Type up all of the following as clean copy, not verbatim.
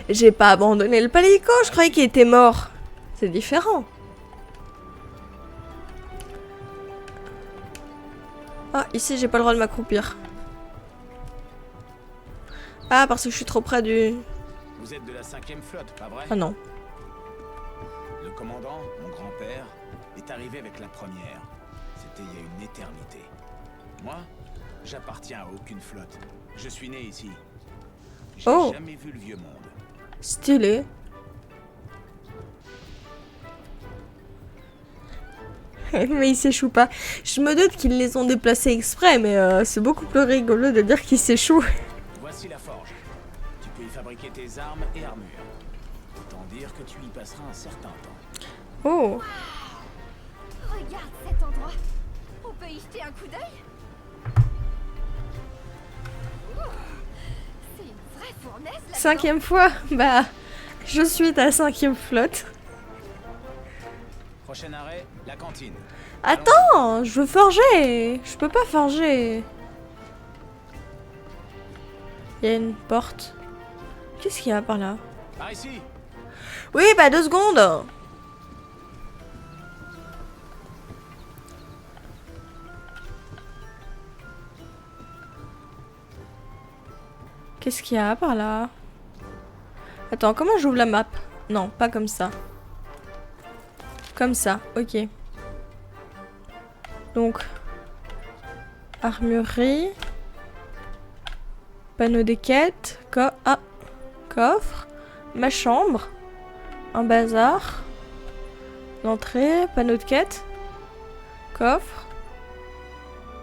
J'ai pas abandonné le palico, je croyais qu'il était mort. C'est différent. Ah, ici j'ai pas le droit de m'accroupir. Ah, parce que je suis trop près du... Vous êtes de la 5e flotte, pas vrai? Ah non. Le commandant, mon grand-père, est arrivé avec la première. C'était il y a une éternité. Moi, j'appartiens à aucune flotte. Je suis né ici. J'ai jamais vu le vieux monde. Stylé. Mais il s'échoue pas. Je me doute qu'ils les ont déplacés exprès, mais c'est beaucoup plus rigolo de dire qu'ils s'échouent. Voici la forge. Tu peux y fabriquer tes armes et armures. Autant dire que tu y passeras un certain temps. Oh. Regarde cet endroit. On peut y jeter un coup d'œil. C'est une vraie fournaise là. 5e fois. Bah, je suis ta 5e flotte. Prochain arrêt, la cantine. Attends, je veux forger. Je peux pas forger. Il y a une porte. Qu'est-ce qu'il y a par là? Par ici. Oui, bah 2 secondes. Qu'est-ce qu'il y a par là? Attends, comment j'ouvre la map? Non, pas comme ça. Comme ça, ok. Donc, armurerie, panneau des quêtes, coffre, ma chambre, un bazar, l'entrée, panneau de quête, coffre,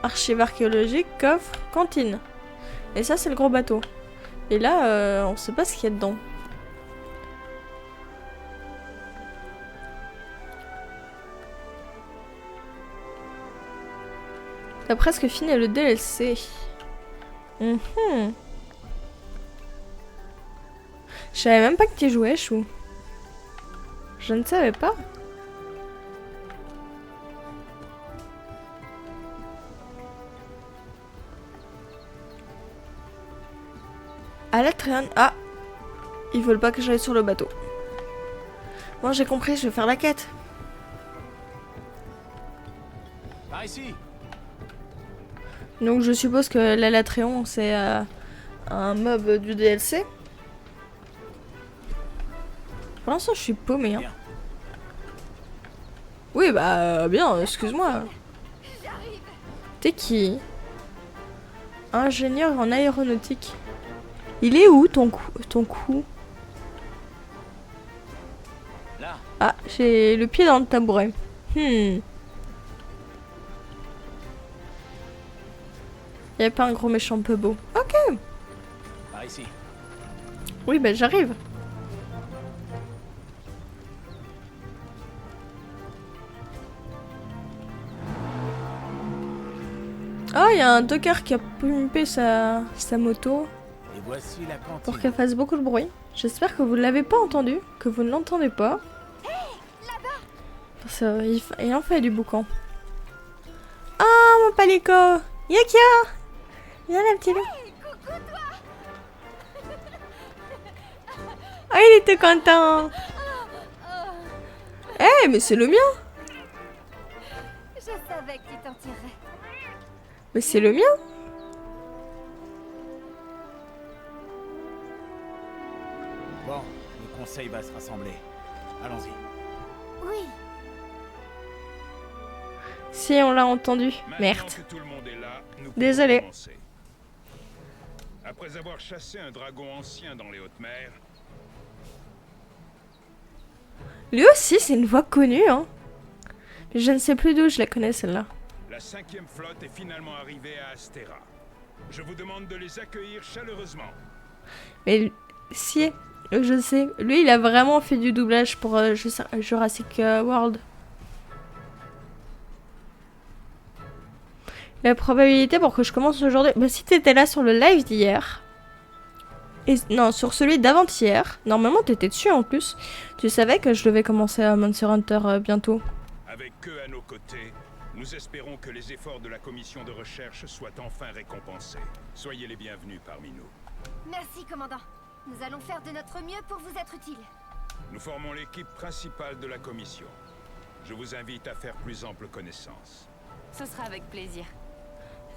archive archéologique, coffre, cantine. Et ça, c'est le gros bateau. Et là, on sait pas ce qu'il y a dedans. T'as presque fini le DLC. Je savais même pas que tu jouais, Chou. Je ne savais pas. À la traîne. Ah, ils veulent pas que j'aille sur le bateau. Bon, j'ai compris, je vais faire la quête. Par ici. Donc je suppose que l'Alatréon c'est un mob du DLC. Pour l'instant je suis paumé. Hein. Bien. Oui bah bien, excuse-moi. J'arrive. T'es qui? Ingénieur en aéronautique. Il est où ton cou? Là. Ah, j'ai le pied dans le tabouret. Y a pas un gros méchant peu beau. Ok. Par ici. Oui, bah j'arrive. Oh, il y a un docker qui a pumpé sa moto Et voici la cantine. pour qu'elle fasse beaucoup de bruit. J'espère que vous ne l'avez pas entendu, que vous ne l'entendez pas. Parce qu'il en fait du boucan. Ah, mon palico! Yakia! Viens, la petite loup. Ah, il était content! Eh, mais c'est le mien! Je savais que tu t'en tirerais. Mais c'est le mien! Bon, le conseil va se rassembler. Allons-y. Oui. Si, on l'a entendu. Merde. Maintenant que tout le monde est là, nous pouvons Désolé. commencer. Après avoir chassé un dragon ancien dans les hautes mers, Lui aussi, c'est une voix connue, hein. Mais je ne sais plus d'où je la connais, celle-là. la 5e flotte est finalement arrivée à Astera. Je vous demande de les accueillir chaleureusement. Mais si, je sais. Lui, il a vraiment fait du doublage pour Jurassic World. La probabilité pour que je commence aujourd'hui... Bah si t'étais là sur le live d'hier... Et non, sur celui d'avant-hier. Normalement, t'étais dessus en plus. Tu savais que je devais commencer à Monster Hunter bientôt. Avec eux à nos côtés, nous espérons que les efforts de la commission de recherche soient enfin récompensés. Soyez les bienvenus parmi nous. Merci, commandant. Nous allons faire de notre mieux pour vous être utiles. Nous formons l'équipe principale de la commission. Je vous invite à faire plus ample connaissance. Ce sera avec plaisir.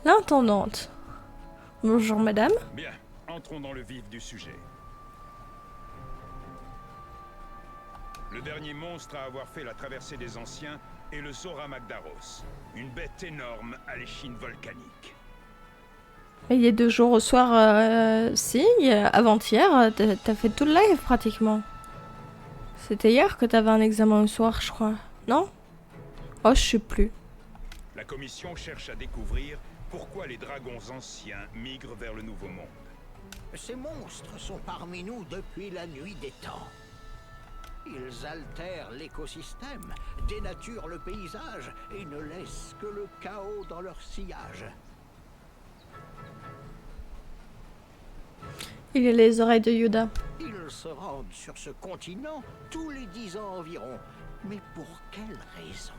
L'intendante. Bonjour madame. Bien, entrons dans le vif du sujet. Le dernier monstre à avoir fait la traversée des anciens est le Zora Magdaros, une bête énorme à l'échine volcanique. Il y a 2 jours au soir, si, avant-hier, t'as fait tout le live pratiquement. C'était hier que t'avais un examen au soir, je crois. Non? Oh, je sais plus. La commission cherche à découvrir pourquoi les dragons anciens migrent vers le Nouveau Monde. Ces monstres sont parmi nous depuis la nuit des temps. Ils altèrent l'écosystème, dénaturent le paysage et ne laissent que le chaos dans leur sillage. Il a les oreilles de Yoda. Ils se rendent sur ce continent tous les 10 ans environ. Mais pour quelle raison?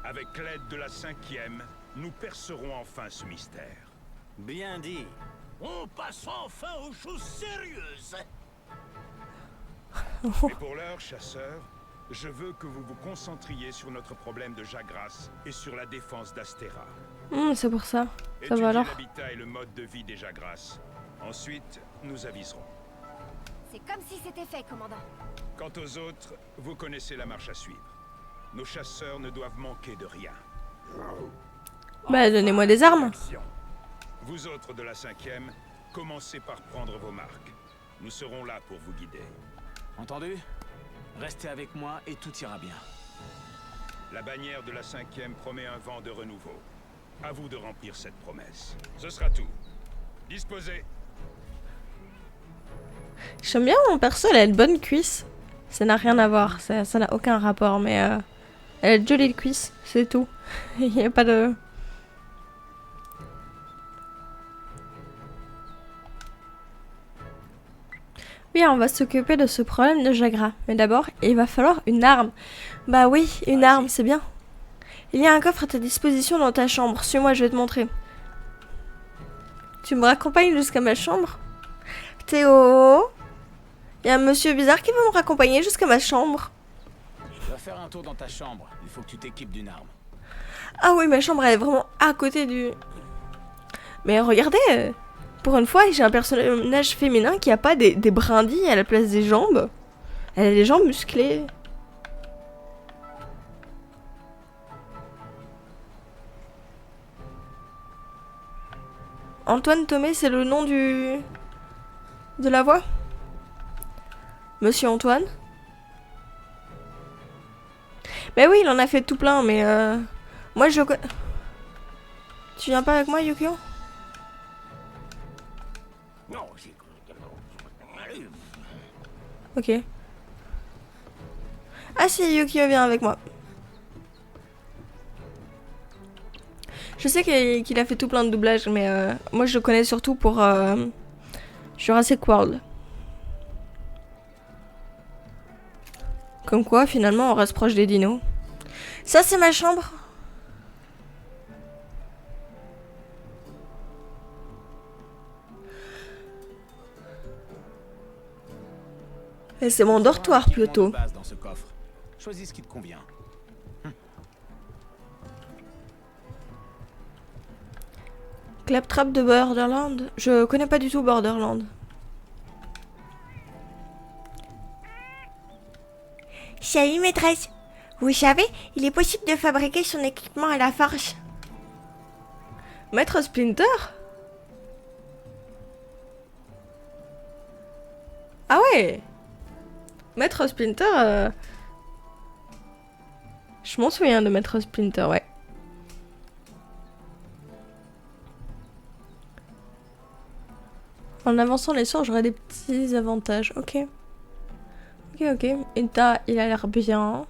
Avec l'aide de la 5e, nous percerons enfin ce mystère. Bien dit. On passe enfin aux choses sérieuses. Mais pour l'heure, chasseurs, je veux que vous vous concentriez sur notre problème de Jagras et sur la défense d'Astéra. C'est pour ça. Ça Étudiez va alors. l'habitat et le mode de vie des Jagras. Ensuite, nous aviserons. C'est comme si c'était fait, commandant. Quant aux autres, vous connaissez la marche à suivre. Nos chasseurs ne doivent manquer de rien. Bah, donnez-moi des armes. Vous autres de la 5e, commencez par prendre vos marques. Nous serons là pour vous guider. Entendu? Restez avec moi et tout ira bien. La bannière de la 5e promet un vent de renouveau. À vous de remplir cette promesse. Ce sera tout. Disposez. J'aime bien mon perso, elle a une bonne cuisse. Ça n'a rien à voir, ça n'a aucun rapport, mais elle a de jolies cuisses, c'est tout. Il n'y a pas de... Oui, on va s'occuper de ce problème de Jagras. Mais d'abord, il va falloir une arme. Bah oui, une arme, c'est bien. Il y a un coffre à ta disposition dans ta chambre. Suis-moi, je vais te montrer. Tu me raccompagnes jusqu'à ma chambre? Théo? Il y a un monsieur bizarre qui veut me raccompagner jusqu'à ma chambre. Va faire un tour dans ta chambre. Il faut que tu t'équipes d'une arme. Ah oui, ma chambre, elle est vraiment à côté du... Mais regardez, pour une fois, j'ai un personnage féminin qui a pas des brindilles à la place des jambes. Elle a les jambes musclées. Antoine Thomé, c'est le nom de la voix? Monsieur Antoine? Mais oui, il en a fait tout plein, mais moi je... Tu viens pas avec moi, Yukio? Non, Ok. Ah si, Yukio vient avec moi. Je sais qu'il a fait tout plein de doublages, mais moi je le connais surtout pour Jurassic World. Comme quoi, finalement, on reste proche des dinos. Ça, c'est ma chambre. Et c'est mon dortoir, plutôt. Base dans ce coffre. Choisis ce qui te convient. Claptrap de Borderland. Je connais pas du tout Borderland. Salut maîtresse. Vous savez, il est possible de fabriquer son équipement à la forge. Maître Splinter? Ah ouais. Maître Splinter, je m'en souviens de Maître Splinter, ouais. En avançant les sorts, j'aurai des petits avantages. Ok. Ok. Enta, il a l'air bien.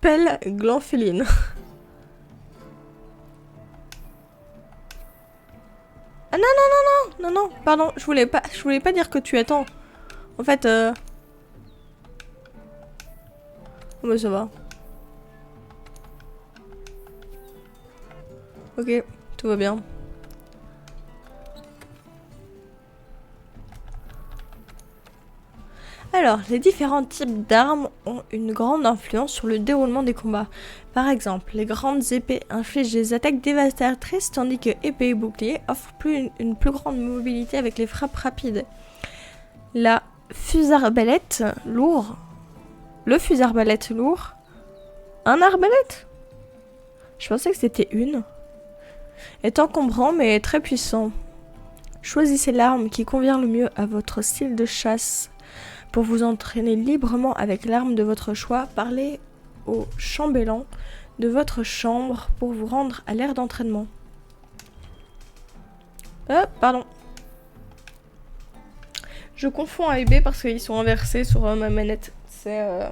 Pelle glanphéline. Ah non, pardon, je voulais pas dire que tu attends. En fait, oh, bah ça va. Ok, tout va bien. Alors, les différents types d'armes ont une grande influence sur le déroulement des combats. Par exemple, les grandes épées infligent des attaques dévastatrices, tandis que épées et boucliers offrent une plus grande mobilité avec les frappes rapides. Le fusil arbalète lourd. Un arbalète? Je pensais que c'était une. Est encombrant mais très puissant. Choisissez l'arme qui convient le mieux à votre style de chasse. Pour vous entraîner librement avec l'arme de votre choix, parlez au chambellan de votre chambre pour vous rendre à l'aire d'entraînement. Pardon. Je confonds A et B parce qu'ils sont inversés sur ma manette. C'est...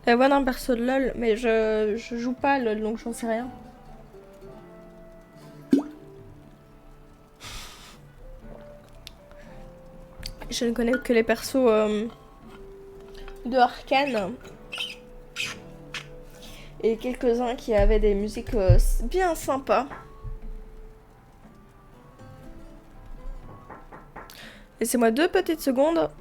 La voix d'un perso de LOL, mais je joue pas à LOL donc j'en sais rien. Je ne connais que les persos de Arcane. Et quelques-uns qui avaient des musiques bien sympas. Laissez-moi 2 petites secondes.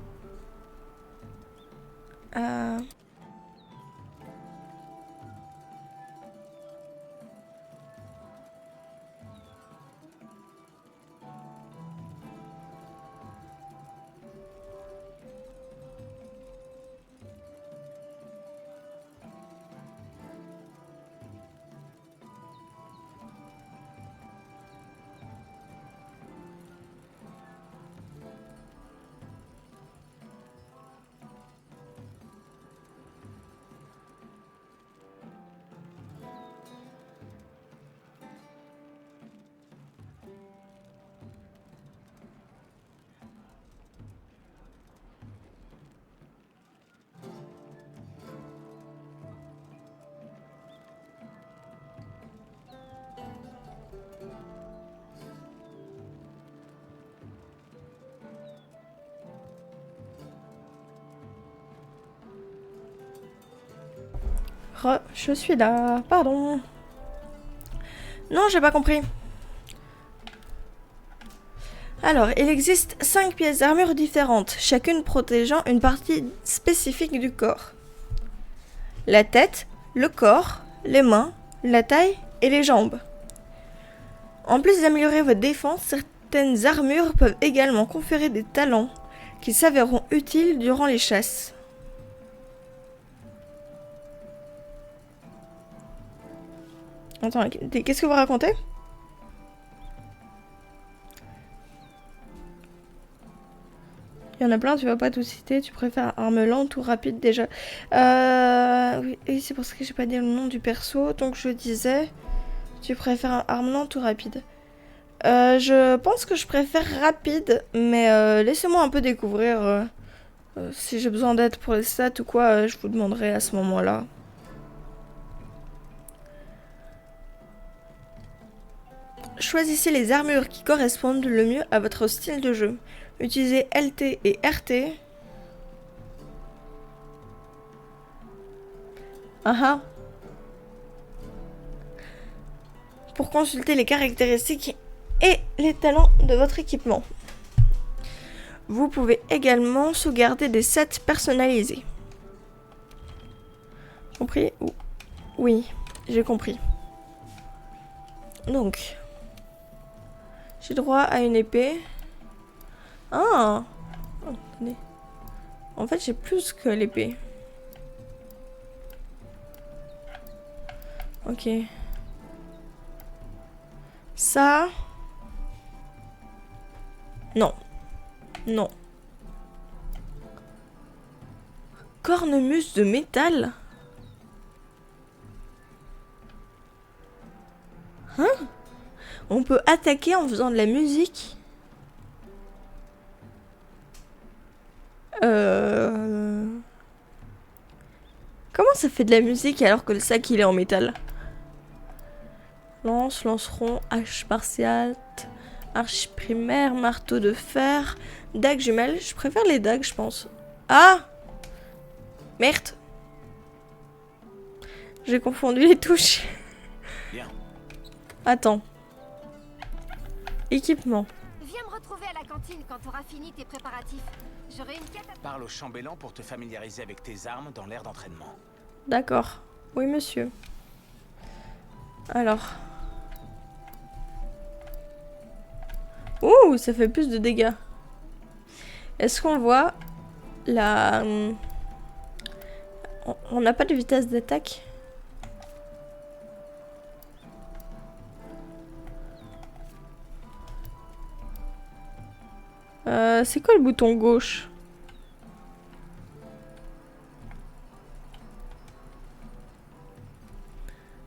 Je suis là, pardon. Non, j'ai pas compris. Alors, il existe 5 pièces d'armure différentes, chacune protégeant une partie spécifique du corps. La tête, le corps, les mains, la taille et les jambes. En plus d'améliorer votre défense, certaines armures peuvent également conférer des talents qui s'avéreront utiles durant les chasses. Attends, qu'est-ce que vous racontez? Il y en a plein, tu vas pas tout citer, tu préfères arme lente ou rapide déjà. Oui, c'est pour ça que j'ai pas dit le nom du perso, donc je disais, tu préfères arme lente ou rapide? Je pense que je préfère rapide, mais laissez-moi un peu découvrir. Si j'ai besoin d'aide pour les stats ou quoi, je vous demanderai à ce moment-là. Choisissez les armures qui correspondent le mieux à votre style de jeu. Utilisez LT et RT. Pour consulter les caractéristiques et les talents de votre équipement. Vous pouvez également sauvegarder des sets personnalisés. Compris? Oui, j'ai compris. Donc... j'ai droit à une épée. Ah! Oh, attendez. En fait, j'ai plus que l'épée. Ok. Ça... non. Non. Cornemuse de métal? Hein? On peut attaquer en faisant de la musique? Comment ça fait de la musique alors que le sac il est en métal? Lance, lanceron, hache spartiate, arche primaire, marteau de fer, dague jumelle. Je préfère les dagues, je pense. Ah! Merde. J'ai confondu les touches. Bien. Attends. Équipement. Viens me retrouver à la cantine quand t'auras fini tes préparatifs. J'aurai une quête à... Parle au chambellan pour te familiariser avec tes armes dans l'aire d'entraînement. D'accord. Oui, monsieur. Alors. Ouh, ça fait plus de dégâts. Est-ce qu'on voit la... On n'a pas de vitesse d'attaque? C'est quoi le bouton gauche?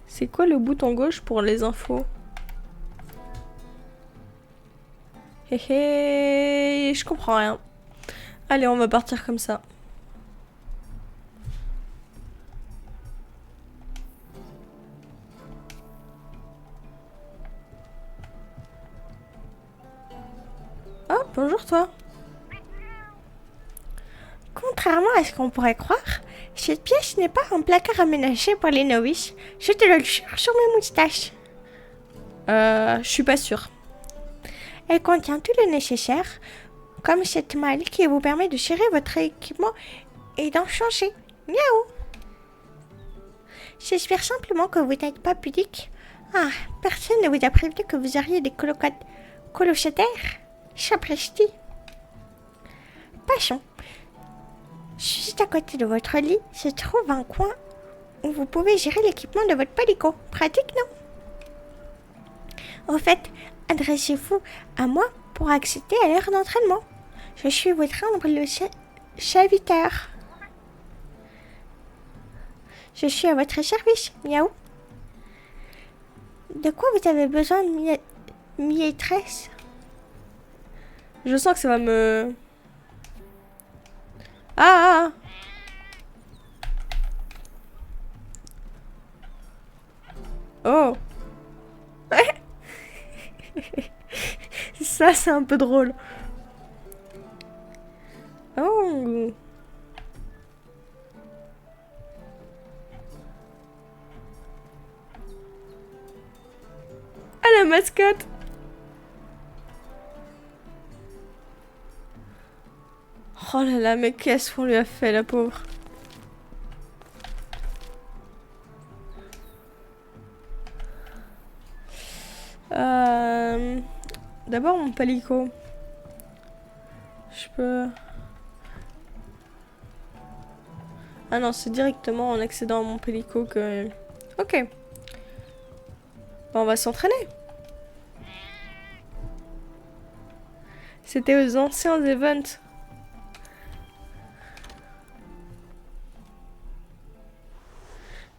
C'est quoi le bouton gauche pour les infos? Hé hé, je comprends rien. Allez, on va partir comme ça. Oh, bonjour toi. Contrairement à ce qu'on pourrait croire, cette pièce n'est pas un placard aménagé pour les novices. Je te le jure sur mes moustaches. Je suis pas sûre. Elle contient tout le nécessaire, comme cette malle qui vous permet de gérer votre équipement et d'en changer. Miaou. J'espère simplement que vous n'êtes pas pudique. Ah, personne ne vous a prévenu que vous auriez des colocataires. Sapristi. Passons. Juste à côté de votre lit se trouve un coin où vous pouvez gérer l'équipement de votre palico. Pratique, non? Au fait, adressez-vous à moi pour accéder à l'heure d'entraînement. Je suis votre humble serviteur. Je suis à votre service, miaou. De quoi vous avez besoin, maîtresse? Je sens que ça va me... Ah, oh. Ça, c'est un peu drôle. Oh. Ah, la mascotte. Oh là là, mais qu'est-ce qu'on lui a fait, la pauvre. D'abord mon palico. Je peux... Ah non, c'est directement en accédant à mon palico que... Ok. Bon, on va s'entraîner. C'était aux anciens events.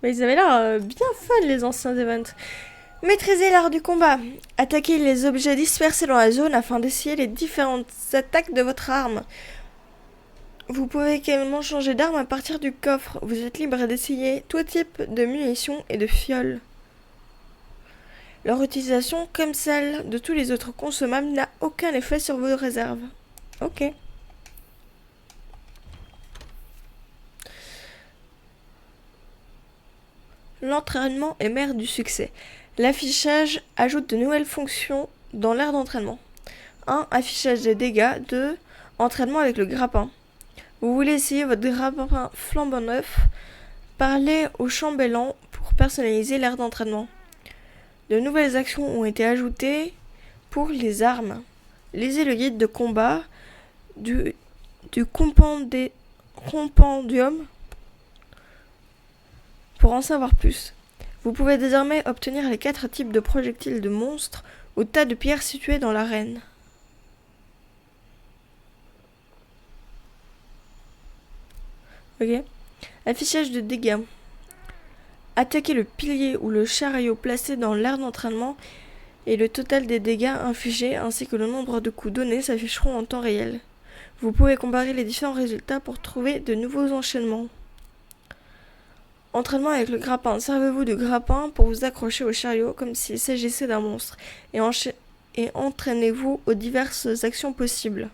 Mais ils avaient l'air bien fun, les anciens events. Maîtrisez l'art du combat. Attaquez les objets dispersés dans la zone afin d'essayer les différentes attaques de votre arme. Vous pouvez également changer d'arme à partir du coffre. Vous êtes libre d'essayer tout type de munitions et de fioles. Leur utilisation, comme celle de tous les autres consommables, n'a aucun effet sur vos réserves. Ok. L'entraînement est mère du succès. L'affichage ajoute de nouvelles fonctions dans l'aire d'entraînement. 1. Affichage des dégâts. 2. Entraînement avec le grappin. Vous voulez essayer votre grappin flambant neuf? Parlez au chambellan pour personnaliser l'aire d'entraînement. De nouvelles actions ont été ajoutées pour les armes. Lisez le guide de combat du compendium pour en savoir plus. Vous pouvez désormais obtenir les 4 types de projectiles de monstres au tas de pierres situées dans l'arène. Ok. Affichage de dégâts. Attaquez le pilier ou le chariot placé dans l'aire d'entraînement et le total des dégâts infligés ainsi que le nombre de coups donnés s'afficheront en temps réel. Vous pouvez comparer les différents résultats pour trouver de nouveaux enchaînements. Entraînement avec le grappin. Servez-vous de grappin pour vous accrocher au chariot comme s'il s'agissait d'un monstre et entraînez-vous aux diverses actions possibles.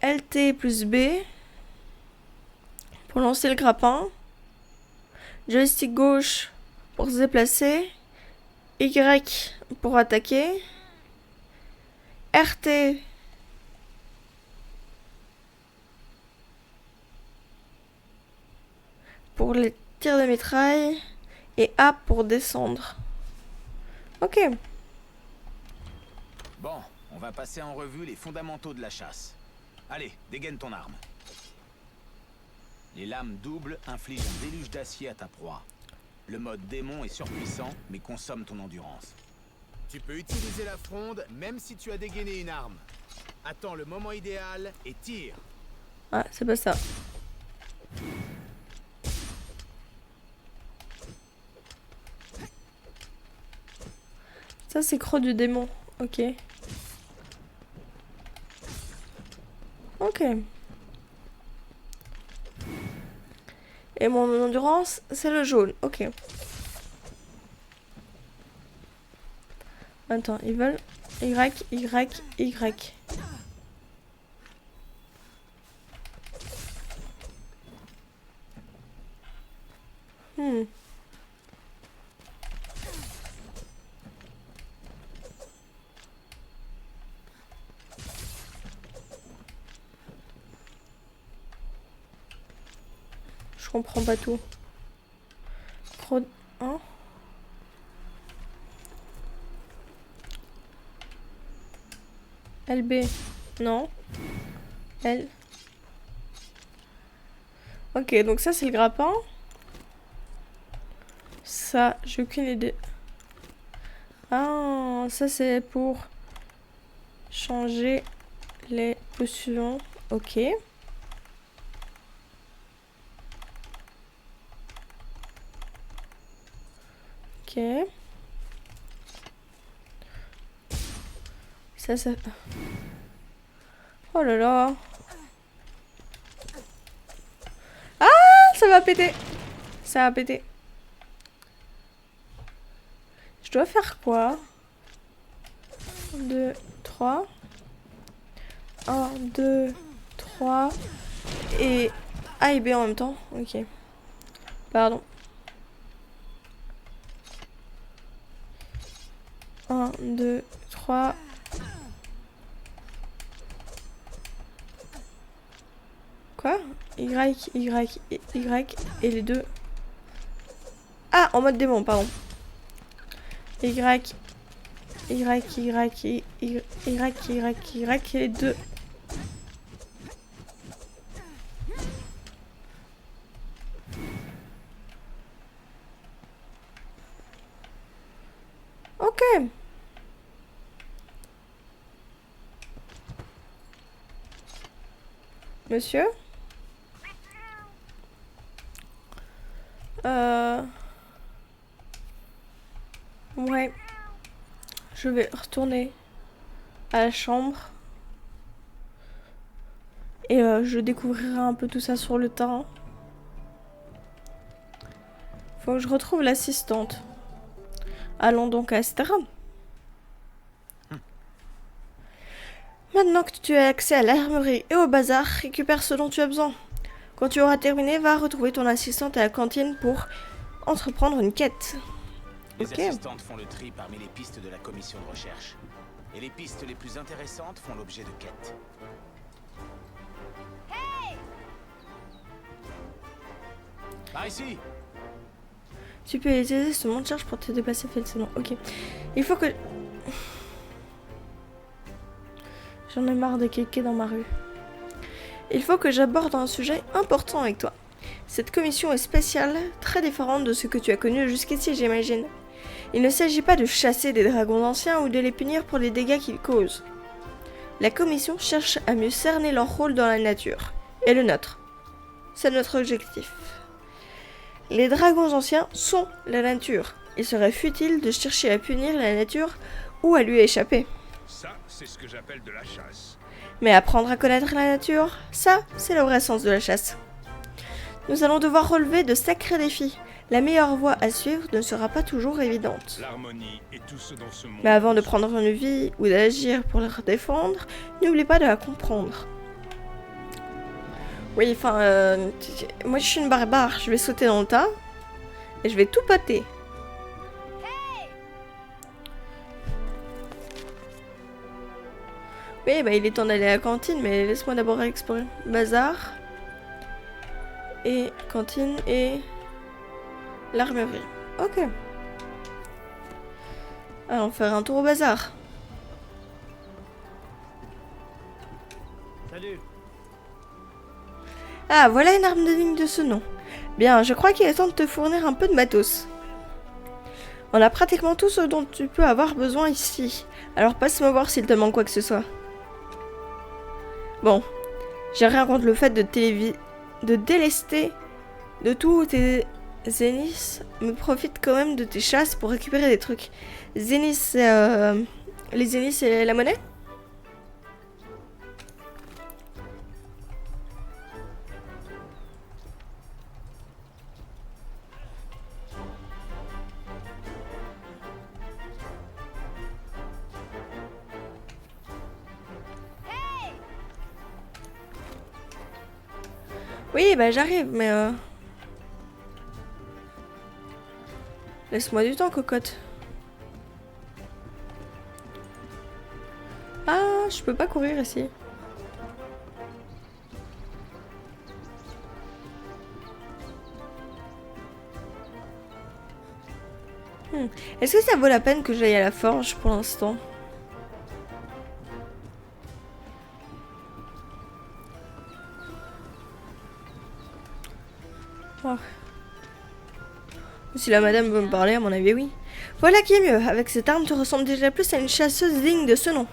LT plus B pour lancer le grappin. Joystick gauche pour se déplacer. Y pour attaquer. RT pour les tirs de mitraille. Et A pour descendre. Ok. Bon, on va passer en revue les fondamentaux de la chasse. Allez, dégaine ton arme. Les lames doubles infligent un déluge d'acier à ta proie. Le mode démon est surpuissant, mais consomme ton endurance. Tu peux utiliser la fronde même si tu as dégainé une arme. Attends le moment idéal et tire. Ah, c'est pas ça. Ça, c'est croc du démon. Ok. Ok. Et mon endurance, c'est le jaune. Ok. Attends, ils veulent Y, Y, Y. Je comprends pas tout. Trop... Hein? LB. Non. L. Ok, donc ça c'est le grappin. Ça, j'ai aucune idée. Ah, ça c'est pour changer les positions. Ok. Ok. Ça. Oh là là. Ah, ça va péter. Ça va péter. Je dois faire quoi? 1, 2, 3. 1, 2, 3. Et A et B en même temps. Ok. Pardon. 1, 2, 3. Quoi? Y, Y, Y et les deux. Ah, en mode démon, pardon. Y, Y, Y, Y et les deux. Ok. Monsieur? Ouais. Je vais retourner à la chambre. Et je découvrirai un peu tout ça sur le terrain. Faut que je retrouve l'assistante. Allons donc à Astera. Maintenant que tu as accès à l'armerie et au bazar, récupère ce dont tu as besoin. Quand tu auras terminé, va retrouver ton assistante à la cantine pour entreprendre une quête. Les assistantes font le tri parmi les pistes de la commission de recherche. Et les pistes les plus intéressantes font l'objet de quêtes. Par ici! Tu peux utiliser ce monte charge pour te déplacer facilement. Ok. Il faut que... J'en ai marre de kéké dans ma rue. Il faut que j'aborde un sujet important avec toi. Cette commission est spéciale, très différente de ce que tu as connu jusqu'ici, j'imagine. Il ne s'agit pas de chasser des dragons anciens ou de les punir pour les dégâts qu'ils causent. La commission cherche à mieux cerner leur rôle dans la nature. Et le nôtre. C'est notre objectif. Les dragons anciens sont la nature. Il serait futile de chercher à punir la nature ou à lui échapper. Ça, c'est ce que j'appelle de la chasse. Mais apprendre à connaître la nature, ça, c'est le vrai sens de la chasse. Nous allons devoir relever de sacrés défis. La meilleure voie à suivre ne sera pas toujours évidente. L'harmonie et tout ce dans ce monde. Mais avant de prendre une vie ou d'agir pour la défendre, n'oublie pas de la comprendre. Oui, enfin, moi je suis une barbare, je vais sauter dans le tas et je vais tout pâter. Oui, bah il est temps d'aller à la cantine, mais laisse-moi d'abord explorer. Bazar. Et cantine et l'armurerie. Ok. Allons faire un tour au bazar. Salut. Ah, voilà une arme digne de ce nom. Bien, je crois qu'il est temps de te fournir un peu de matos. On a pratiquement tout ce dont tu peux avoir besoin ici. Alors passe-moi voir s'il te manque quoi que ce soit. Bon, j'ai rien contre le fait de délester de tous tes zéniths, mais profite quand même de tes chasses pour récupérer des trucs. Zénith, c'est les zéniths, c'est la monnaie? Oui, bah j'arrive, mais laisse-moi du temps, cocotte. Ah, je peux pas courir ici. Est-ce que ça vaut la peine que j'aille à la forge pour l'instant? Oh. Si la madame veut me parler, à mon avis, oui. Voilà qui est mieux. Avec cette arme, tu ressembles déjà plus à une chasseuse digne de ce nom.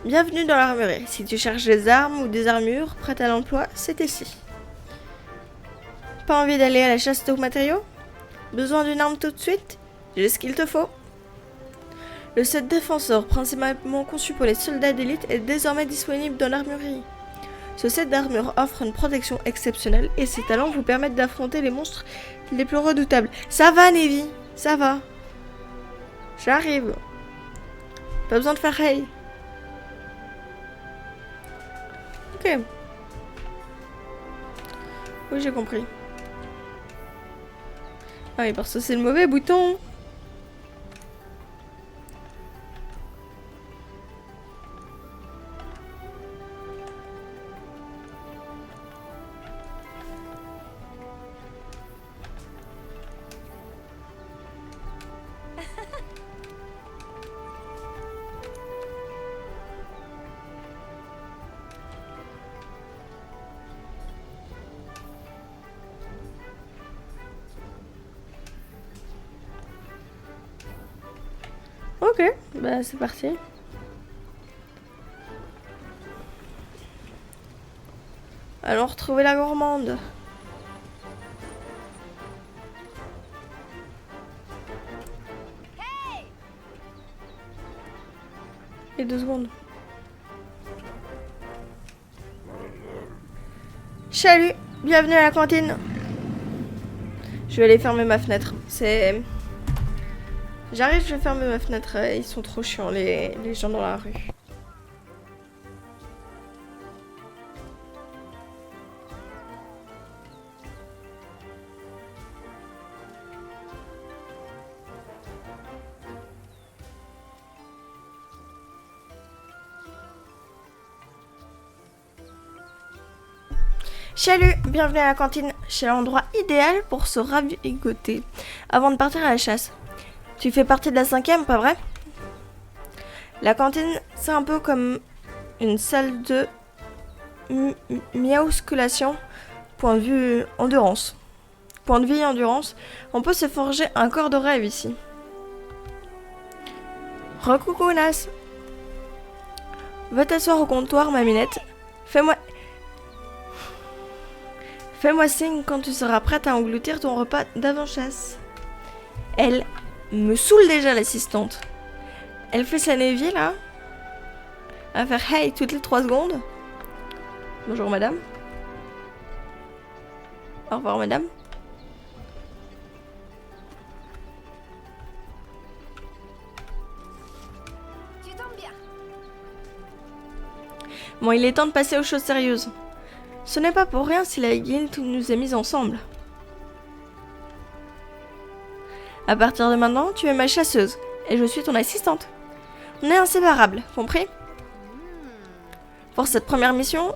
Bienvenue dans l'armurerie. Si tu cherches des armes ou des armures prêtes à l'emploi, c'est ici. Pas envie d'aller à la chasse aux matériaux? Besoin d'une arme tout de suite? J'ai ce qu'il te faut. Le set défenseur, principalement conçu pour les soldats d'élite, est désormais disponible dans l'armurerie. Ce set d'armure offre une protection exceptionnelle et ses talents vous permettent d'affronter les monstres les plus redoutables. Ça va, Navy, ça va. J'arrive. Pas besoin de faire hey. Ok. Oui, j'ai compris. Ah oui, parce que c'est le mauvais bouton. Ok, bah c'est parti. Allons retrouver la gourmande. Et 2 secondes. Salut, bienvenue à la cantine. Je vais aller fermer ma fenêtre. C'est... J'arrive, je vais fermer ma fenêtre. Ils sont trop chiants, les gens dans la rue. Salut, bienvenue à la cantine. C'est l'endroit idéal pour se ravigoter avant de partir à la chasse. Tu fais partie de la 5e, pas vrai? La cantine, c'est un peu comme une salle de miausculation. Point de vue endurance. Point de vie endurance. On peut se forger un corps de rêve ici. Recoucou Nas. Va t'asseoir au comptoir, ma minette. Fais-moi signe quand tu seras prête à engloutir ton repas d'avant-chasse. Elle me saoule déjà, l'assistante. Elle fait sa Navy, là. À faire hey toutes les 3 secondes. Bonjour, madame. Au revoir, madame. Tu tombes bien. Bon, il est temps de passer aux choses sérieuses. Ce n'est pas pour rien si la guilde nous a mis ensemble. À partir de maintenant, tu es ma chasseuse, et je suis ton assistante. On est inséparables, compris? Pour cette première mission,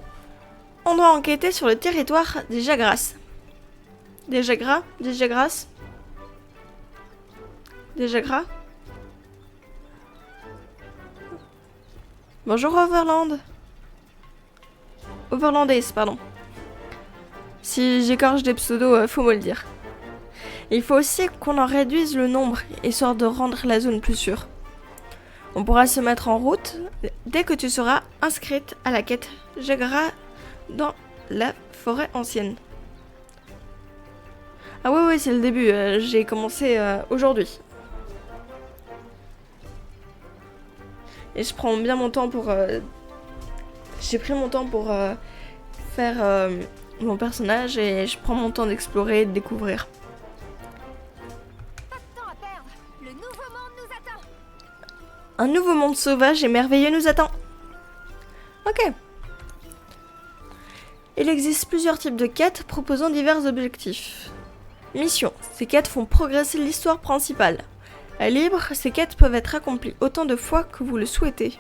on doit enquêter sur le territoire des Jagras. Des Jagras? Des Jagras? Des Jagras? Bonjour Overland. Overlandaise, pardon. Si j'écorche des pseudos, faut me le dire. Il faut aussi qu'on en réduise le nombre, histoire de rendre la zone plus sûre. On pourra se mettre en route dès que tu seras inscrite à la quête Jagra dans la forêt ancienne. Ah oui, c'est le début. J'ai commencé aujourd'hui. Et je prends bien mon temps pour... J'ai pris mon temps pour faire mon personnage et je prends mon temps d'explorer et de découvrir. Pas de temps à perdre. Le nouveau monde nous attend. Un nouveau monde sauvage et merveilleux nous attend. Ok. Il existe plusieurs types de quêtes proposant divers objectifs. Mission. Ces quêtes font progresser l'histoire principale. À libre, ces quêtes peuvent être accomplies autant de fois que vous le souhaitez.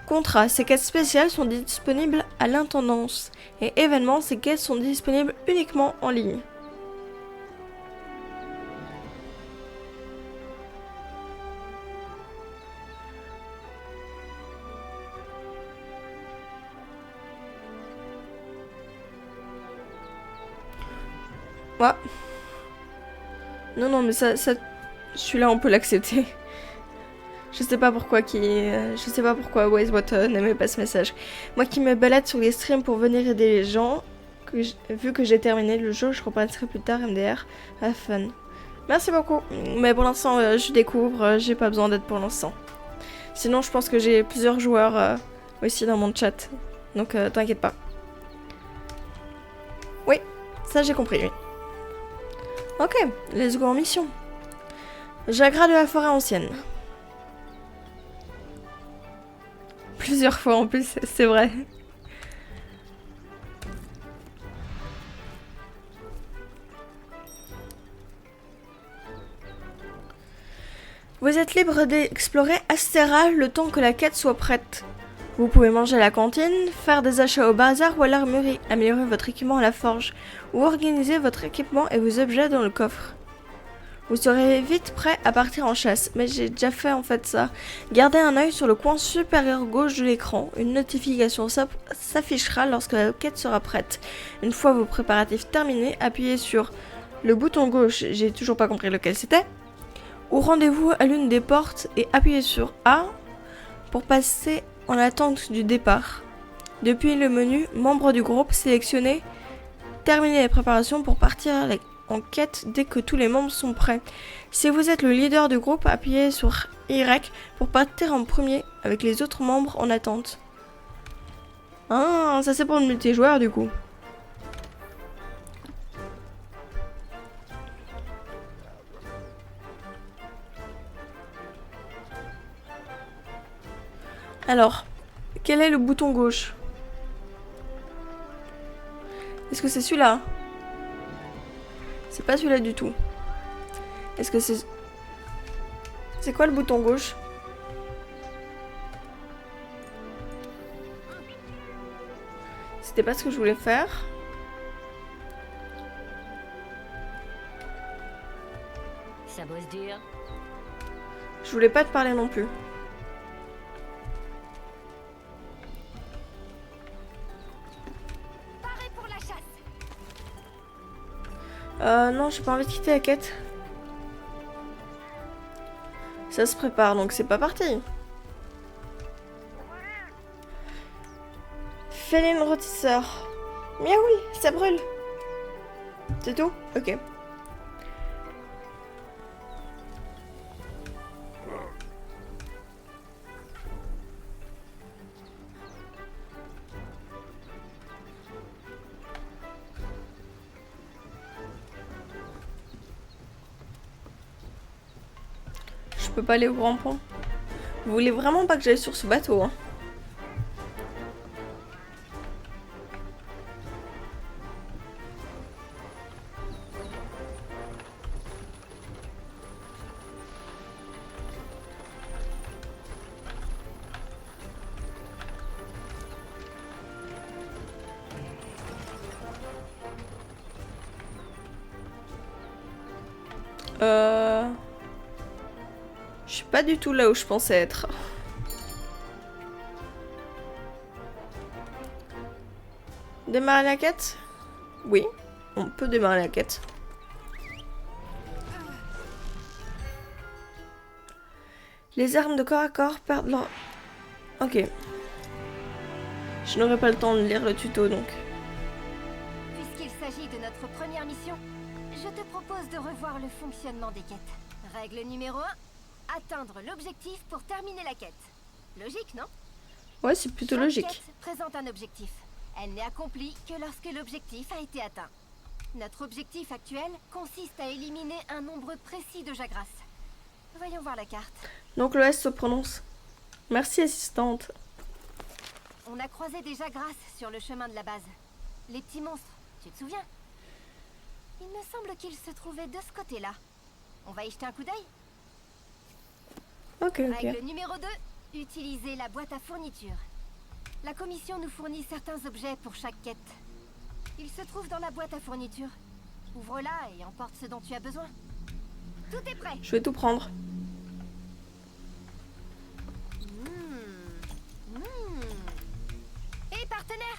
Contrat. Ces quêtes spéciales sont disponibles à l'intendance. Et événements, ces quêtes sont disponibles uniquement en ligne. Ouais. Non, mais ça, celui-là, on peut l'accepter. Je sais pas pourquoi Wastewater n'aimait pas ce message. Moi qui me balade sur les streams pour venir aider les gens, vu que j'ai terminé le jeu, je reparlerai plus tard, MDR. Have fun. Merci beaucoup. Mais pour l'instant, je découvre, j'ai pas besoin d'aide pour l'instant. Sinon, je pense que j'ai plusieurs joueurs aussi dans mon chat. Donc, t'inquiète pas. Oui, ça j'ai compris, oui. Ok, let's go en mission. Jagra de la forêt ancienne. Plusieurs fois en plus, c'est vrai. Vous êtes libre d'explorer Astera le temps que la quête soit prête. Vous pouvez manger à la cantine, faire des achats au bazar ou à l'armurerie, améliorer votre équipement à la forge, ou organiser votre équipement et vos objets dans le coffre. Vous serez vite prêt à partir en chasse, mais j'ai déjà fait en fait ça. Gardez un œil sur le coin supérieur gauche de l'écran, une notification s'affichera lorsque la quête sera prête. Une fois vos préparatifs terminés, appuyez sur le bouton gauche, j'ai toujours pas compris lequel c'était, ou rendez-vous à l'une des portes et appuyez sur A pour passer en attente du départ. Depuis le menu membre du groupe, sélectionnez terminer les préparations pour partir en quête dès que tous les membres sont prêts. Si vous êtes le leader du groupe, appuyez sur Y pour partir en premier avec les autres membres en attente. Ah, ça c'est pour le multijoueur du coup. Alors, quel est le bouton gauche? Est-ce que c'est celui-là? C'est pas celui-là du tout. Est-ce que c'est... C'est quoi le bouton gauche? C'était pas ce que je voulais faire. Ça bosse dur. Je voulais pas te parler non plus. Paré pour la chasse. Non, j'ai pas envie de quitter la quête. Ça se prépare, donc c'est pas parti. Féline rôtisseur. Miaoui, ça brûle. C'est tout? Ok. Je peux pas aller au grand pont. Vous voulez vraiment pas que j'aille sur ce bateau, hein? Je suis pas du tout là où je pensais être. Démarrer la quête? Oui, on peut démarrer la quête. Les armes de corps à corps perdent leur... Ok. Je n'aurai pas le temps de lire le tuto donc. Puisqu'il s'agit de notre première mission, je te propose de revoir le fonctionnement des quêtes. Règle numéro 1, atteindre l'objectif pour terminer la quête. Logique, non? Ouais, c'est plutôt Chaque logique. quête présente un objectif. Elle n'est accomplie que lorsque l'objectif a été atteint. Notre objectif actuel consiste à éliminer un nombre précis de Jagras. Voyons voir la carte. Donc le S se prononce. Merci assistante. On a croisé des Jagras sur le chemin de la base. Les petits monstres, tu te souviens? Il me semble qu'ils se trouvaient de ce côté-là. On va y jeter un coup d'œil? Ok, ok. Règle numéro 2, utiliser la boîte à fourniture. La commission nous fournit certains objets pour chaque quête. Ils se trouvent dans la boîte à fourniture. Ouvre-la et emporte ce dont tu as besoin. Tout est prêt. Je vais tout prendre. Et partenaire?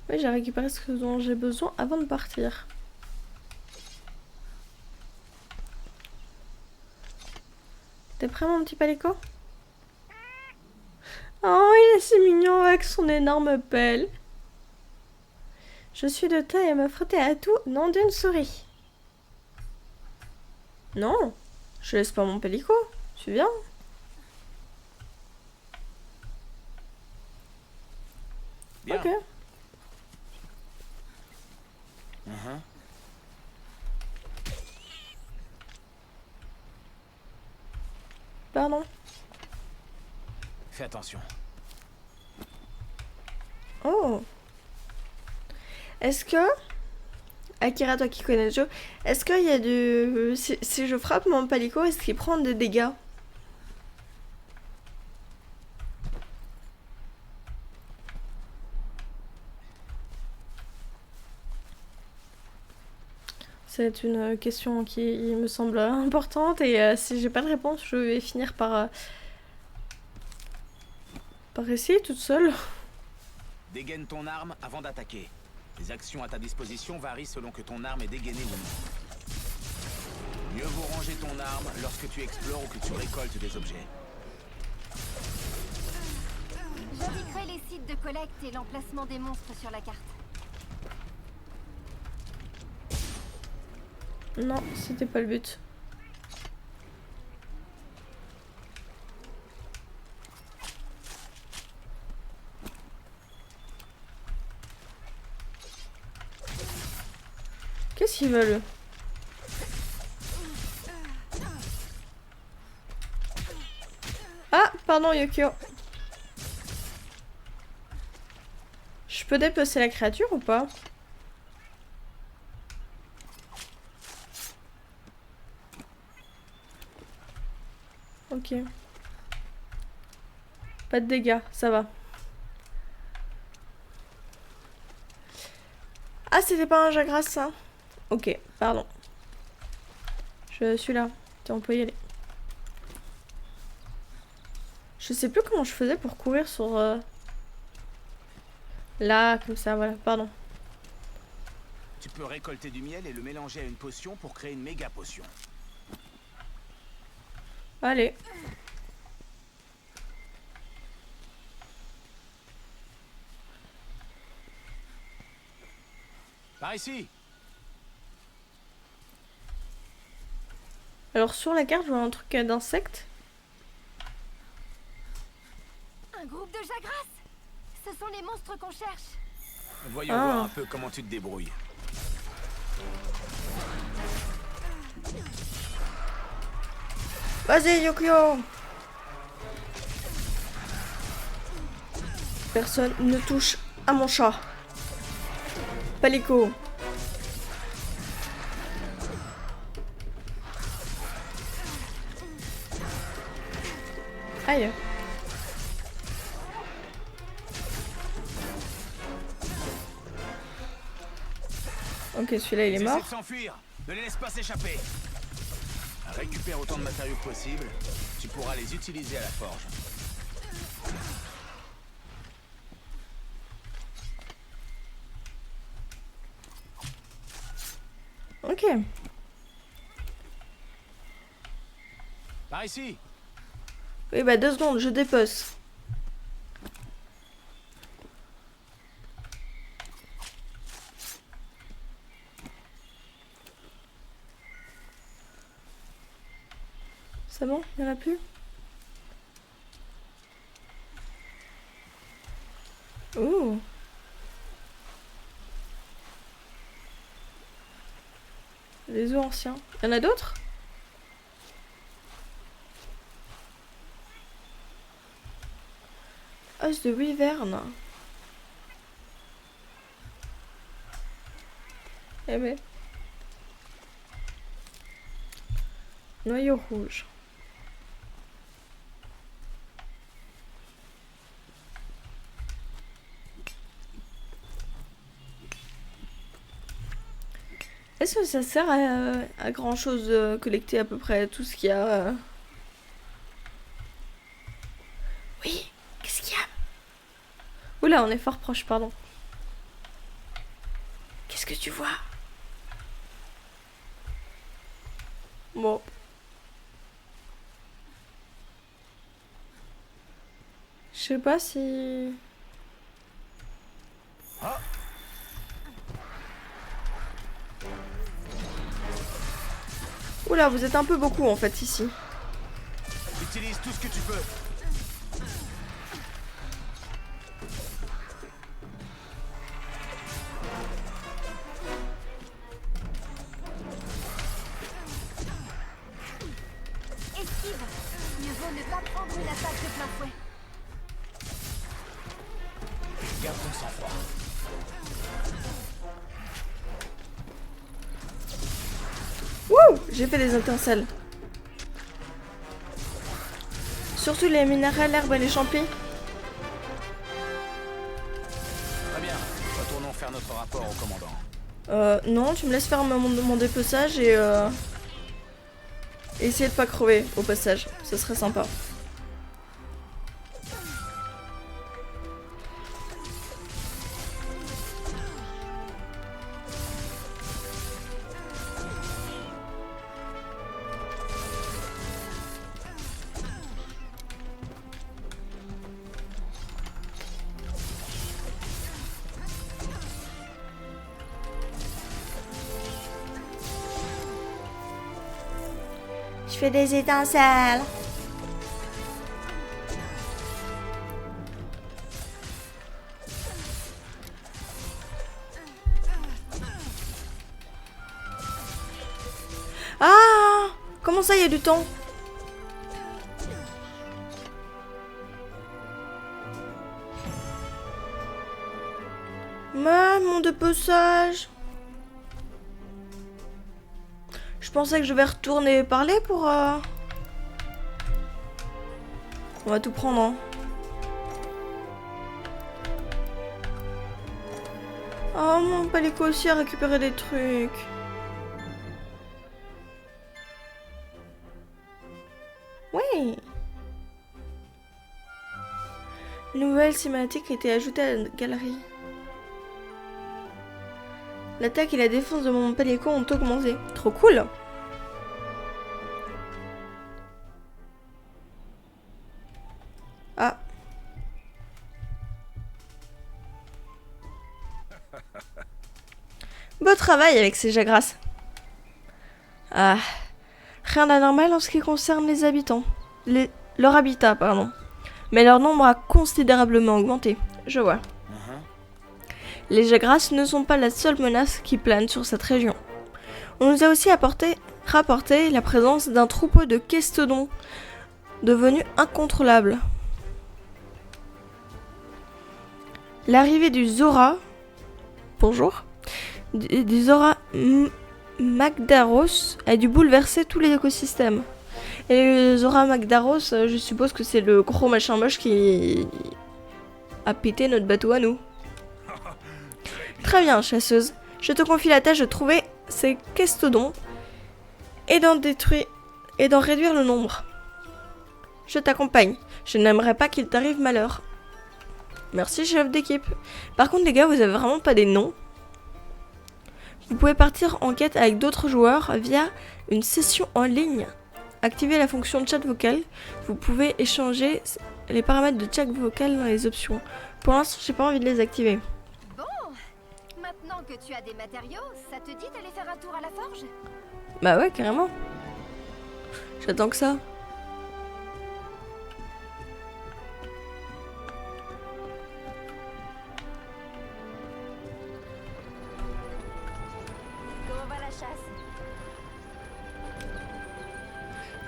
Oui, j'ai récupéré ce dont j'ai besoin avant de partir. T'es prêt mon petit palico? Oh, il est si mignon avec son énorme pelle. Je suis de taille à me frotter à tout, nom d'une souris. Non, je laisse pas mon pélico. Tu viens? Bien. Ok. Pardon. Fais attention. Oh. Est-ce que... Akira, toi qui connais le jeu, est-ce qu'il y a du... Si je frappe mon palico, est-ce qu'il prend des dégâts? C'est une question qui me semble importante et si j'ai pas de réponse, je vais finir par essayer toute seule. Dégaine ton arme avant d'attaquer. Les actions à ta disposition varient selon que ton arme est dégainée ou non. Mieux vaut ranger ton arme lorsque tu explores ou que tu récoltes des objets. J'indiquerai les sites de collecte et l'emplacement des monstres sur la carte. Non, c'était pas le but. Qu'est-ce qu'ils veulent? Ah, pardon Yukio. Je peux dépecer la créature ou pas? Ok. Pas de dégâts, ça va. Ah, c'était pas un Jagras, ça? Ok, pardon. Je suis là. Tiens, on peut y aller. Je sais plus comment je faisais pour courir sur... Là, comme ça, voilà, pardon. Tu peux récolter du miel et le mélanger à une potion pour créer une méga potion. Allez. Par ici. Alors sur la carte, je vois un truc d'insectes. Un groupe de Jagras. Ce sont les monstres qu'on cherche. Voyons voir un peu comment tu te débrouilles. Vas-y, Yukio. Personne ne touche à mon chat. Palico. Aïe. Ok, celui-là il est Ils mort. essaient de s'enfuir. Ne les laisse pas s'échapper. Récupère autant de matériaux que possible. Tu pourras les utiliser à la forge. Ok. Par ici. Oui, bah 2 secondes, je dépose. C'est bon, il n'y en a plus? Ouh. Les os anciens. Il y en a d'autres? Os de wyvern. Eh ben. Noyau rouge. Est-ce que ça sert à grand chose de collecter à peu près tout ce qu'il y a Oui, qu'est-ce qu'il y a? Oula, on est fort proche, pardon. Qu'est-ce que tu vois? Bon. Je sais pas si... Oula, vous êtes un peu beaucoup en fait ici. Utilise tout ce que tu peux. Esquive. Mieux vaut ne pas prendre une attaque de plein fouet. Garde ton sang-froid. Wouh, j'ai fait des étincelles. Surtout les minéraux, l'herbe et les champis. Très bien. Retournons faire notre rapport au commandant. Non, tu me laisses faire mon dépeçage et essayer de pas crever au passage. Ce serait sympa. Je fais des étincelles. Ah! Comment ça, il y a du temps? Mon dépeçage. Je pensais que je vais retourner parler pour... On va tout prendre, hein. Oh, mon palico aussi a récupéré des trucs. Oui. Nouvelle cinématique a été ajoutée à la galerie. L'attaque et la défense de mon palico ont augmenté. Trop cool. Ah. Beau travail avec ces jagras. Ah. Rien d'anormal en ce qui concerne les habitants. Leur habitat, pardon. Mais leur nombre a considérablement augmenté. Je vois. Les jagras ne sont pas la seule menace qui plane sur cette région. On nous a aussi rapporté la présence d'un troupeau de kestodons devenus incontrôlables. L'arrivée du Zora... Bonjour. Du Zora Magdaros a dû bouleverser tous les écosystèmes. Et le Zora Magdaros, je suppose que c'est le gros machin moche qui a pété notre bateau à nous. Très bien, chasseuse. Je te confie la tâche de trouver ces Kestodons et d'en réduire le nombre. Je t'accompagne. Je n'aimerais pas qu'il t'arrive malheur. Merci, chef d'équipe. Par contre, les gars, vous avez vraiment pas des noms. Vous pouvez partir en quête avec d'autres joueurs via une session en ligne. Activez la fonction chat vocal. Vous pouvez échanger les paramètres de chat vocal dans les options. Pour l'instant, j'ai pas envie de les activer. Bon, maintenant que tu as des matériaux, ça te dit d'aller faire un tour à la forge? Bah ouais, carrément. J'attends que ça. Comment va la chasse?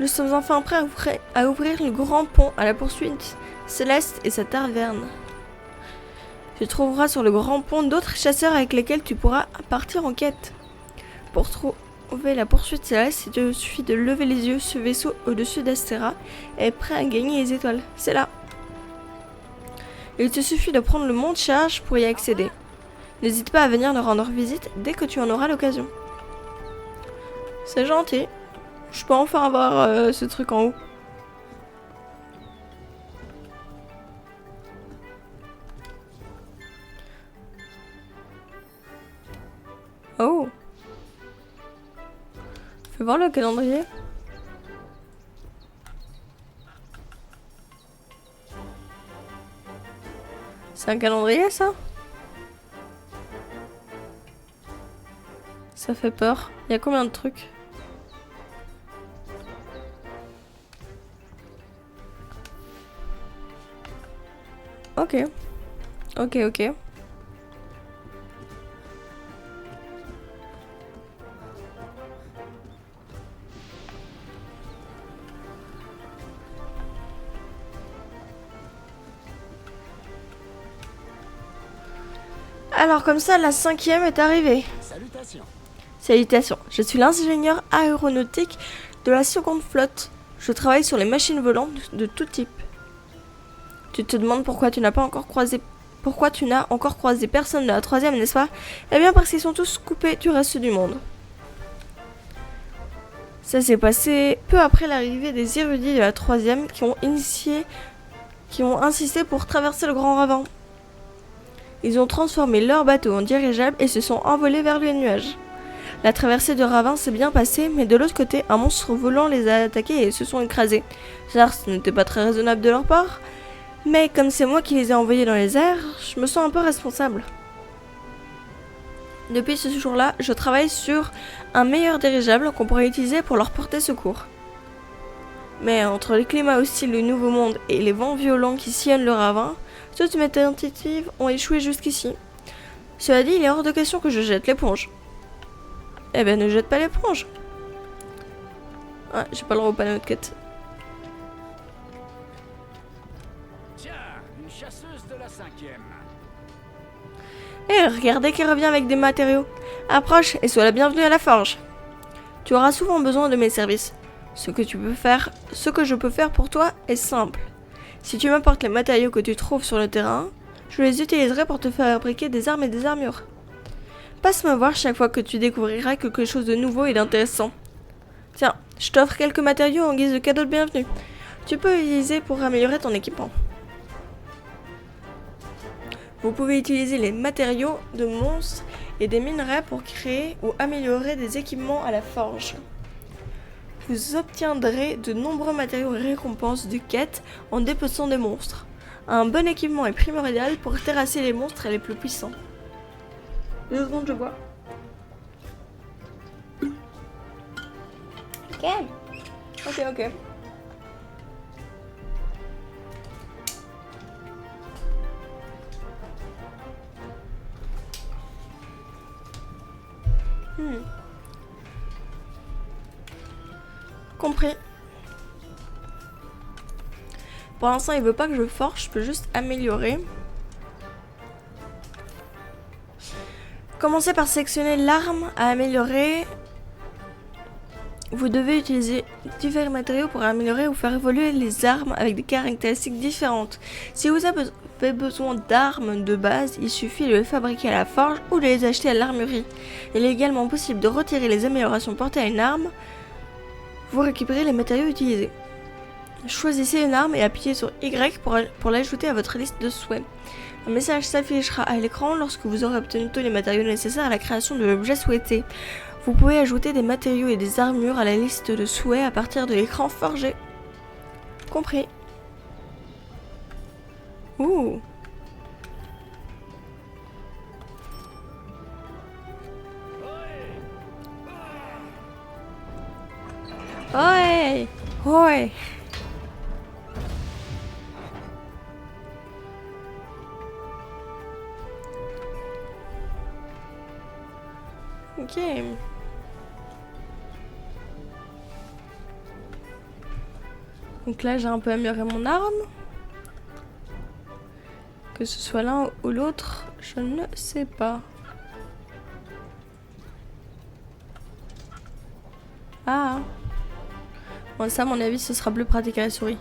Nous sommes enfin prêts à ouvrir le grand pont à la poursuite Céleste et sa taverne. Tu trouveras sur le grand pont d'autres chasseurs avec lesquels tu pourras partir en quête. Pour trouver la poursuite Céleste, il te suffit de lever les yeux. Ce vaisseau au-dessus d'Astera est prêt à gagner les étoiles. C'est là. Il te suffit de prendre le monte charge pour y accéder. N'hésite pas à venir leur rendre visite dès que tu en auras l'occasion. C'est gentil. Je peux enfin avoir ce truc en haut. Oh. Fais voir le calendrier. C'est un calendrier, ça? Ça fait peur. Il y a combien de trucs? Ok. Ok. Alors comme ça, la 5e est arrivée. Salutations. Salutations, je suis l'ingénieur aéronautique de la seconde flotte. Je travaille sur les machines volantes de tout type. Tu te demandes pourquoi tu n'as encore croisé personne de la 3e, n'est-ce pas? Eh bien parce qu'ils sont tous coupés du reste du monde. Ça s'est passé peu après l'arrivée des érudits de la 3e qui ont insisté pour traverser le Grand Ravin. Ils ont transformé leur bateau en dirigeable et se sont envolés vers les nuages. La traversée de Ravin s'est bien passée, mais de l'autre côté, un monstre volant les a attaqués et se sont écrasés. Certes, ce n'était pas très raisonnable de leur part, mais comme c'est moi qui les ai envoyés dans les airs, je me sens un peu responsable. Depuis ce jour-là, je travaille sur un meilleur dirigeable qu'on pourrait utiliser pour leur porter secours. Mais entre les climats hostiles du Nouveau Monde et les vents violents qui sillonnent le ravin, toutes mes tentatives ont échoué jusqu'ici. Cela dit, il est hors de question que je jette l'éponge. Eh ben, ne jette pas l'éponge. Ah, j'ai pas le droit au panneau de quête. Tiens, une chasseuse de la 5e. Eh, regardez qui revient avec des matériaux. Approche et sois la bienvenue à la forge. Tu auras souvent besoin de mes services. Ce que je peux faire pour toi est simple. Si tu m'apportes les matériaux que tu trouves sur le terrain, je les utiliserai pour te fabriquer des armes et des armures. Passe me voir chaque fois que tu découvriras quelque chose de nouveau et d'intéressant. Tiens, je t'offre quelques matériaux en guise de cadeau de bienvenue. Tu peux utiliser pour améliorer ton équipement. Vous pouvez utiliser les matériaux de monstres et des minerais pour créer ou améliorer des équipements à la forge. Vous obtiendrez de nombreux matériaux et récompenses de quête en dépeçant des monstres. Un bon équipement est primordial pour terrasser les monstres les plus puissants. 2 secondes, je bois. Ok. Compris. Pour l'instant, il veut pas que je forge, je peux juste améliorer. Commencez par sélectionner l'arme à améliorer. Vous devez utiliser divers matériaux pour améliorer ou faire évoluer les armes avec des caractéristiques différentes. Si vous avez avez besoin d'armes de base, il suffit de les fabriquer à la forge ou de les acheter à l'armurerie. Il est également possible de retirer les améliorations portées à une arme. Vous récupérez les matériaux utilisés. Choisissez une arme et appuyez sur Y pour l'ajouter à votre liste de souhaits. Un message s'affichera à l'écran lorsque vous aurez obtenu tous les matériaux nécessaires à la création de l'objet souhaité. Vous pouvez ajouter des matériaux et des armures à la liste de souhaits à partir de l'écran forgé. Compris. Ouh. Ouais. Ouais. Ok. Donc là, j'ai un peu amélioré mon arme. Que ce soit l'un ou l'autre, je ne sais pas. Ah. Bon, ça, à mon avis, ce sera plus pratique à la souris.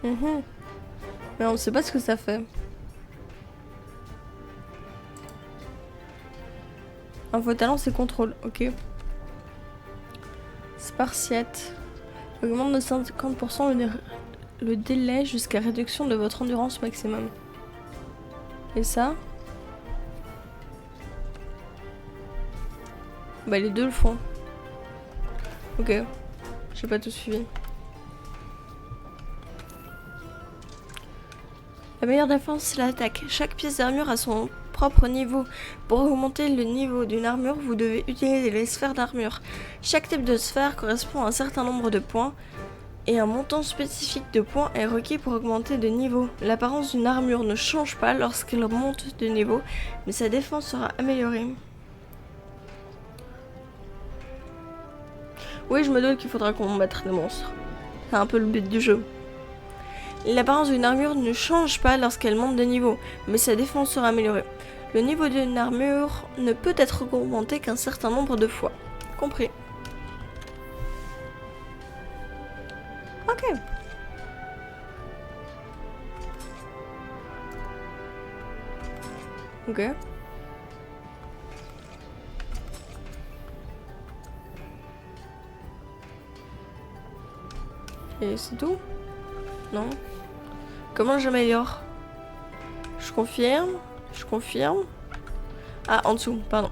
Mais on ne sait pas ce que ça fait. Info talent, c'est contrôle. Ok. Spartiate. Augmente de 50% le délai jusqu'à réduction de votre endurance maximum. Et ça? Bah les deux le font. Ok. J'ai pas tout suivi. La meilleure défense, c'est l'attaque. Chaque pièce d'armure a son propre niveau. Pour augmenter le niveau d'une armure, vous devez utiliser les sphères d'armure. Chaque type de sphère correspond à un certain nombre de points et un montant spécifique de points est requis pour augmenter de niveau. L'apparence d'une armure ne change pas lorsqu'elle monte de niveau, mais sa défense sera améliorée. Oui, je me doute qu'il faudra combattre des monstres. C'est un peu le but du jeu. L'apparence d'une armure ne change pas lorsqu'elle monte de niveau, mais sa défense sera améliorée. Le niveau d'une armure ne peut être augmenté qu'un certain nombre de fois. Compris. Ok. Ok. Et c'est tout? Non. Comment j'améliore? Je confirme. Je confirme. Ah, en dessous, pardon.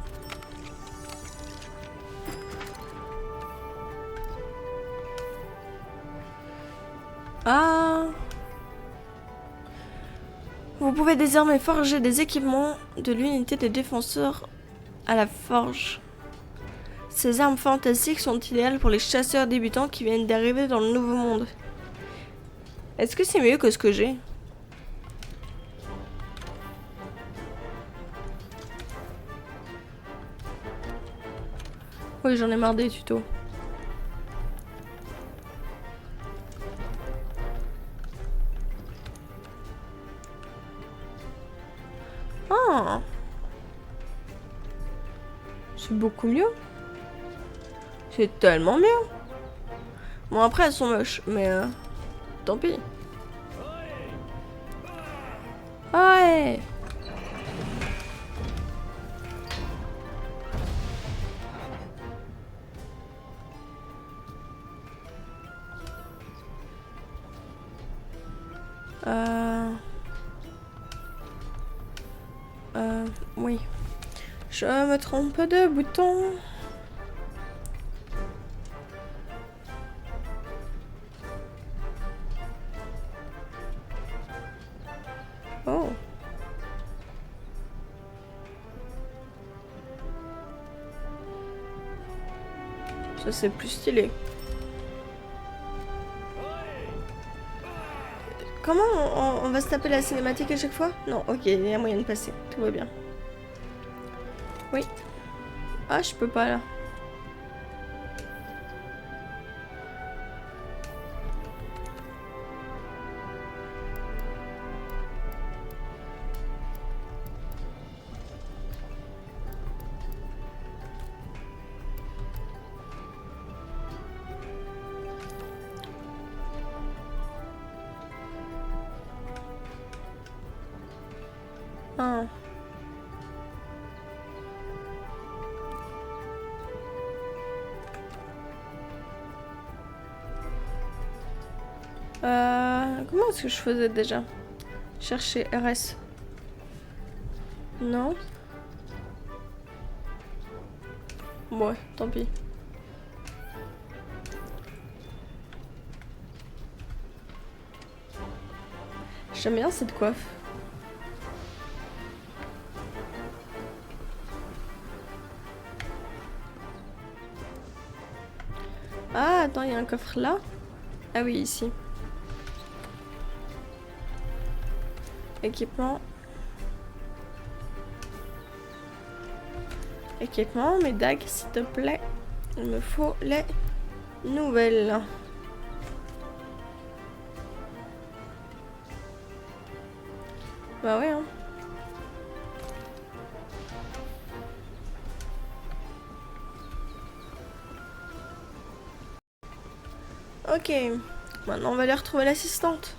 Ah. Vous pouvez désormais forger des équipements de l'unité des défenseurs à la forge. Ces armes fantastiques sont idéales pour les chasseurs débutants qui viennent d'arriver dans le nouveau monde. Est-ce que c'est mieux que ce que j'ai? Oui, j'en ai marre des tutos. Ah. C'est beaucoup mieux. C'est tellement mieux. Bon, après, elles sont moches, mais tant pis. Ouais. Oui. Je me trompe de bouton. Oh. Ça c'est plus stylé. Comment on va se taper la cinématique à chaque fois? Non, ok, il y a moyen de passer. Tout va bien. Oui. Ah, je peux pas là. Ah. Comment est-ce que je faisais déjà? Chercher RS. Non. Ouais, tant pis. J'aime bien cette coiffe. Ah, attends, il y a un coffre là. Ah oui, ici. Équipement. Équipement, mes dagues, s'il te plaît. Il me faut les nouvelles. Bah ouais, hein. Ok. Maintenant, on va aller retrouver l'assistante.